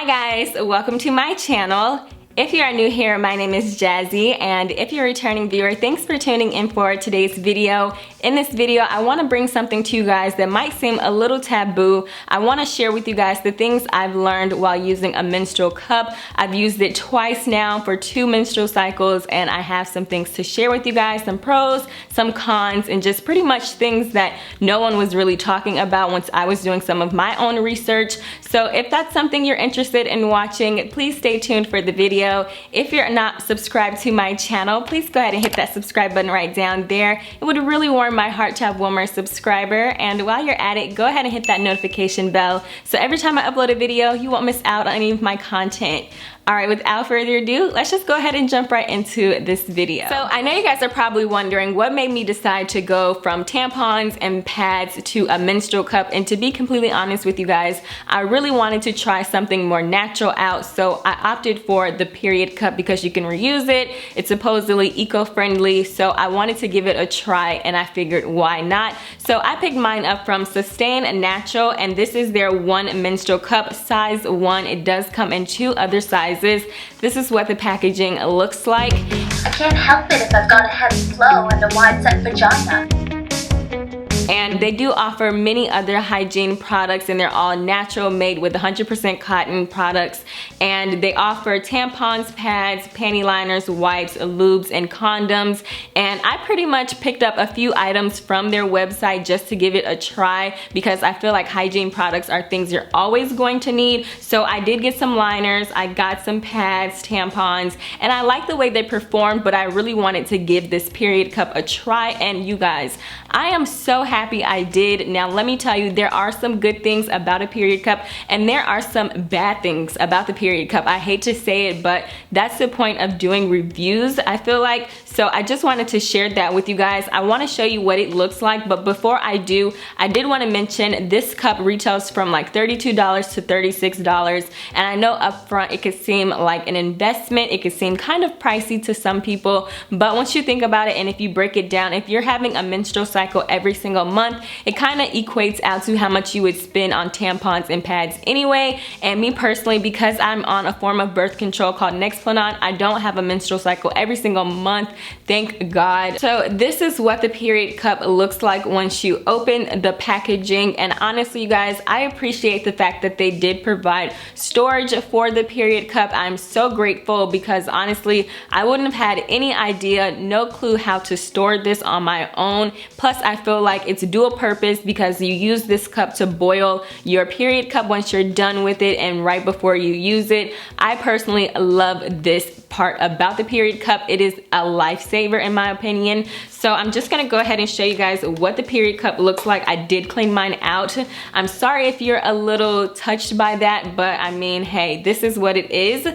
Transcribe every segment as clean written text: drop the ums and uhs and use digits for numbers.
Hi guys, welcome to my channel. If you are new here, my name is Jazzie, and if you're a returning viewer, thanks for tuning in for today's video. In this video, I want to bring something to you guys that might seem a little taboo. I want to share with you guys the things I've learned while using a menstrual cup. I've used it twice now for 2 menstrual cycles, and I have some things to share with you guys, some pros, some cons, and just pretty much things that no one was really talking about once I was doing some of my own research. So if that's something you're interested in watching, please stay tuned for the video. If you're not subscribed to my channel, please go ahead and hit that subscribe button right down there. It would really warm my heart to have one more subscriber. And while you're at it, go ahead and hit that notification bell so every time I upload a video, you won't miss out on any of my content. Alright, without further ado, let's just go ahead and jump right into this video. So I know you guys are probably wondering what made me decide to go from tampons and pads to a menstrual cup, and to be completely honest with you guys, I really wanted to try something more natural out, so I opted for the period cup because you can reuse it. It's supposedly eco-friendly, so I wanted to give it a try, and I figured why not. So I picked mine up from Sustain Natural, and this is their 1 menstrual cup, size 1. It does come in 2 other sizes. This is what the packaging looks like. I can't help it if I've got a heavy flow and a wide set vagina. And they do offer many other hygiene products, and they're all natural, made with 100% cotton products. And they offer tampons, pads, panty liners, wipes, lubes, and condoms. And I pretty much picked up a few items from their website just to give it a try, because I feel like hygiene products are things you're always going to need. So I did get some liners, I got some pads, tampons, and I like the way they performed, but I really wanted to give this period cup a try. And you guys, I am so happy I did. Now let me tell you, there are some good things about a period cup, and there are some bad things about the period cup. I hate to say it, but that's the point of doing reviews, I feel like. So I just wanted to share that with you guys. I want to show you what it looks like, but before I do, I did want to mention this cup retails from like $32 to $36, and I know up front it could seem like an investment. It could seem kind of pricey to some people, but once you think about it, and if you break it down, if you're having a menstrual cycle every single month, it kind of equates out to how much you would spend on tampons and pads anyway. And me personally, because I'm on a form of birth control called Nexplanon, I don't have a menstrual cycle every single month, thank God. So this is what the period cup looks like once you open the packaging. And honestly, you guys, I appreciate the fact that they did provide storage for the period cup. I'm so grateful, because honestly, I wouldn't have had any idea, no clue how to store this on my own. Plus, I feel like it's dual purpose, because you use this cup to boil your period cup once you're done with it and right before you use it. I personally love this part about the period cup. It is a lifesaver in my opinion. So I'm just gonna go ahead and show you guys what the period cup looks like. I did clean mine out. I'm sorry if you're a little touched by that, but I mean, hey, this is what it is.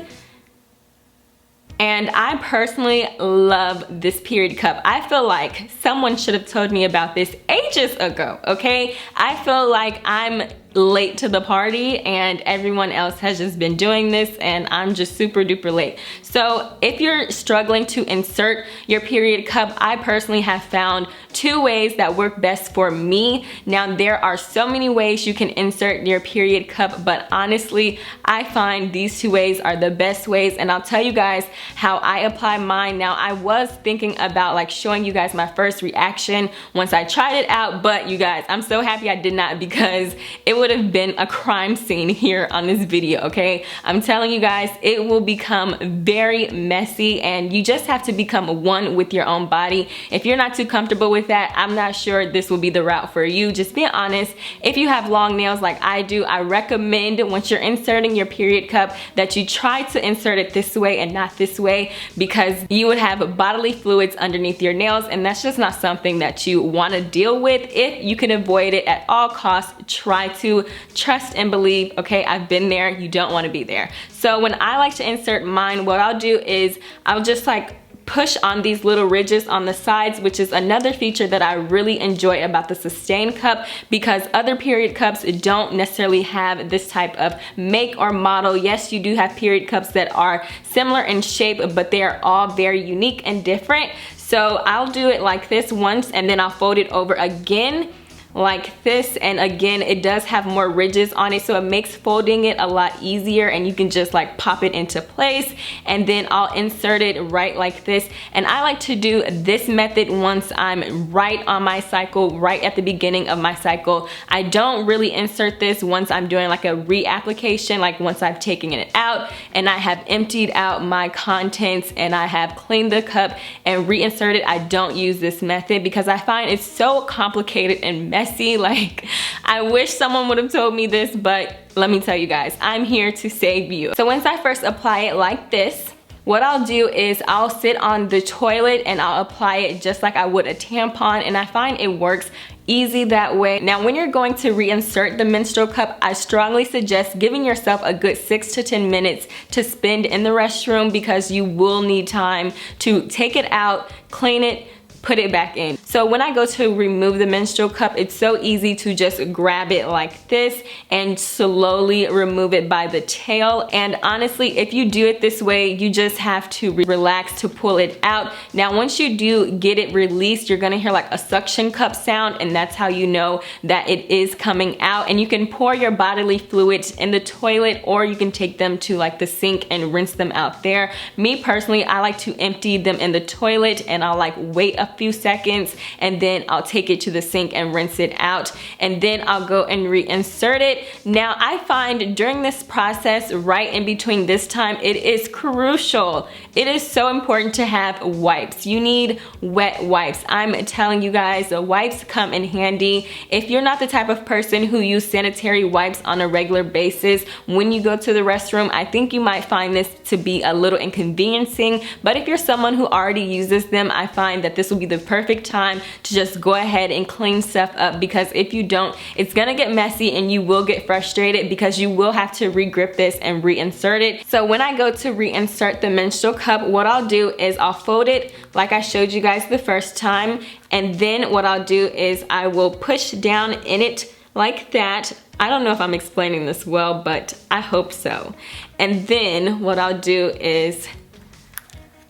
And I personally love this period cup. I feel like someone should have told me about this ages ago, okay? I feel like I'm late to the party, and everyone else has just been doing this, and I'm just super duper late. So if you're struggling to insert your period cup, I personally have found 2 ways that work best for me. Now there are so many ways you can insert your period cup, but honestly, I find these 2 ways are the best ways, and I'll tell you guys how I apply mine. Now I was thinking about like showing you guys my first reaction once I tried it out, but you guys, I'm so happy I did not, because it would have been a crime scene here on this video, okay? I'm telling you guys, it will become very messy, and you just have to become one with your own body. If you're not too comfortable with that, I'm not sure this will be the route for you. Just be honest. If you have long nails like I do, I recommend once you're inserting your period cup that you try to insert it this way and not this way, because you would have bodily fluids underneath your nails, and that's just not something that you want to deal with. If you can avoid it at all costs, try to. Trust and believe, okay? I've been there. You don't want to be there. So when I like to insert mine, what I'll do is I'll just like push on these little ridges on the sides, which is another feature that I really enjoy about the Sustain cup, because other period cups don't necessarily have this type of make or model. Yes, you do have period cups that are similar in shape, but they are all very unique and different. So I'll do it like this once, and then I'll fold it over again like this, and again it does have more ridges on it, so it makes folding it a lot easier, and you can just like pop it into place, and then I'll insert it right like this. And I like to do this method once I'm right on my cycle, right at the beginning of my cycle. I don't really insert this once I'm doing like a reapplication, like once I've taken it out and I have emptied out my contents and I have cleaned the cup and reinserted. I don't use this method because I find it's so complicated and messy. Like, I wish someone would have told me this, but let me tell you guys, I'm here to save you. So once I first apply it like this, what I'll do is I'll sit on the toilet and I'll apply it just like I would a tampon, and I find it works easy that way. Now, when you're going to reinsert the menstrual cup, I strongly suggest giving yourself a good 6 to 10 minutes to spend in the restroom, because you will need time to take it out, clean it, put it back in. So when I go to remove the menstrual cup, it's so easy to just grab it like this and slowly remove it by the tail. And honestly, if you do it this way, you just have to relax to pull it out. Now, once you do get it released, you're gonna hear like a suction cup sound, and that's how you know that it is coming out. And you can pour your bodily fluids in the toilet, or you can take them to like the sink and rinse them out there. Me personally, I like to empty them in the toilet, and I'll like wait a few seconds, and then I'll take it to the sink and rinse it out, and then I'll go and reinsert it. Now, I find during this process, right in between this time, it is crucial. It is so important to have wipes. You need wet wipes. I'm telling you guys, the wipes come in handy. If you're not the type of person who use sanitary wipes on a regular basis when you go to the restroom, I think you might find this to be a little inconveniencing. But if you're someone who already uses them, I find that this will be the perfect time to just go ahead and clean stuff up, because if you don't, it's gonna get messy and you will get frustrated because you will have to re-grip this and reinsert it. So when I go to reinsert the menstrual cup, what I'll do is I'll fold it like I showed you guys the first time, and then what I'll do is I will push down in it like that. I don't know if I'm explaining this well, but I hope so. And then what I'll do is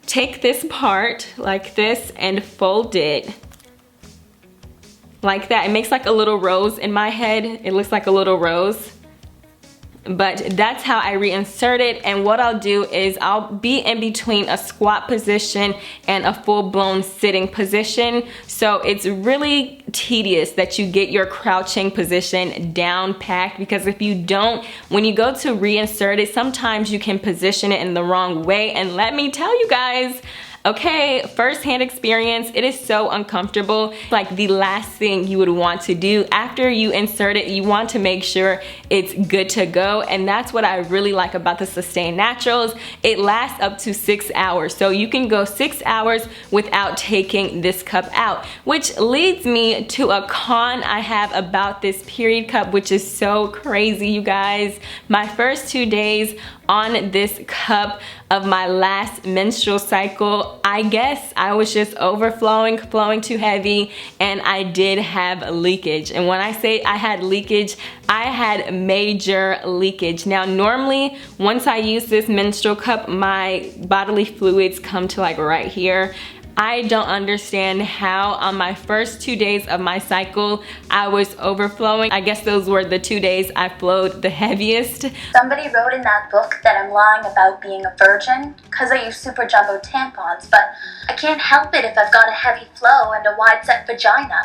take this part like this and fold it like that. It makes like a little rose in my head. It looks like a little rose. But that's how I reinsert it. And what I'll do is I'll be in between a squat position and a full-blown sitting position. So it's really tedious that you get your crouching position down packed, because if you don't, when you go to reinsert it, sometimes you can position it in the wrong way. And let me tell you guys, okay, first-hand experience, it is so uncomfortable. Like, the last thing you would want to do after you insert it, you want to make sure it's good to go. And that's what I really like about the Sustain Naturals. It lasts up to 6 hours. So you can go 6 hours without taking this cup out, which leads me to a con I have about this period cup, which is so crazy, you guys. My first 2 days on this cup of my last menstrual cycle, I guess I was just flowing too heavy, and I did have leakage. And when I say I had leakage, I had major leakage. Now, normally, once I use this menstrual cup, my bodily fluids come to like right here. I don't understand how on my first 2 days of my cycle I was overflowing. I guess those were the 2 days I flowed the heaviest. Somebody wrote in that book that I'm lying about being a virgin because I use super jumbo tampons, but I can't help it if I've got a heavy flow and a wide set vagina.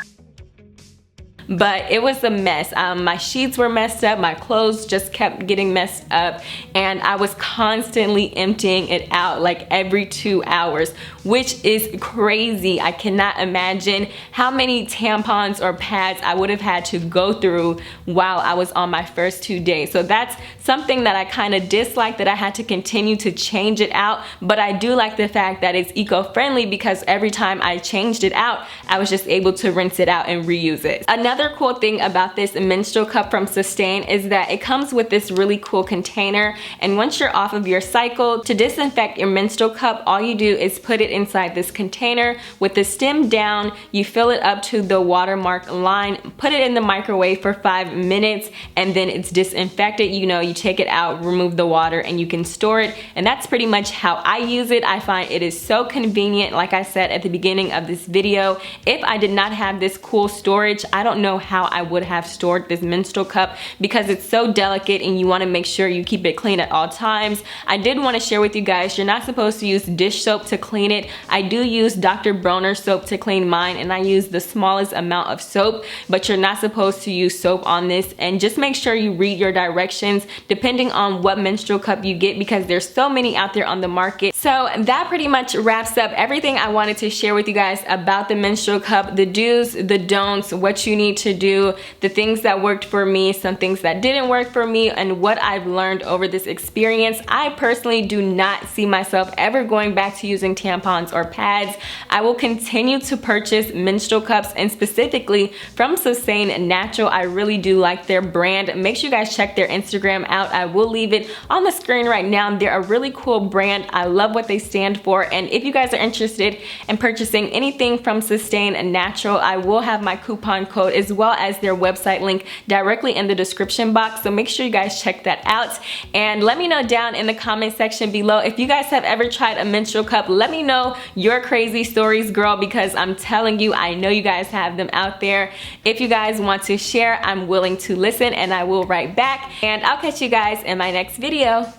But it was a mess. My sheets were messed up, my clothes just kept getting messed up, and I was constantly emptying it out like every 2 hours, which is crazy. I cannot imagine how many tampons or pads I would have had to go through while I was on my first 2 days. So that's something that I kind of dislike, that I had to continue to change it out. But I do like the fact that it's eco-friendly, because every time I changed it out, I was just able to rinse it out and reuse it. Another cool thing about this menstrual cup from Sustain is that it comes with this really cool container, and once you're off of your cycle, to disinfect your menstrual cup, all you do is put it inside this container with the stem down. You fill it up to the watermark line, put it in the microwave for 5 minutes, and then it's disinfected. You know, you take it out, remove the water, and you can store it. And that's pretty much how I use it. I find it is so convenient. Like I said at the beginning of this video, if I did not have this cool storage, I don't know how I would have stored this menstrual cup because it's so delicate and you want to make sure you keep it clean at all times. I did want to share with you guys, you're not supposed to use dish soap to clean it. I do use Dr. Bronner soap to clean mine, and I use the smallest amount of soap, but you're not supposed to use soap on this. And just make sure you read your directions depending on what menstrual cup you get, because there's so many out there on the market. So that pretty much wraps up everything I wanted to share with you guys about the menstrual cup, the do's, the don'ts, what you need to do, the things that worked for me, some things that didn't work for me, and what I've learned over this experience. I personally do not see myself ever going back to using tampons or pads. I will continue to purchase menstrual cups, and specifically from Sustain Natural. I really do like their brand. Make sure you guys check their Instagram out. I will leave it on the screen right now. They're a really cool brand. I love what they stand for, and if you guys are interested in purchasing anything from Sustain Natural, I will have my coupon code as well as their website link directly in the description box, so make sure you guys check that out. And let me know down in the comment section below if you guys have ever tried a menstrual cup. Let me know your crazy stories, girl, because I'm telling you, I know you guys have them out there. If you guys want to share, I'm willing to listen, and I will write back, and I'll catch you guys in my next video.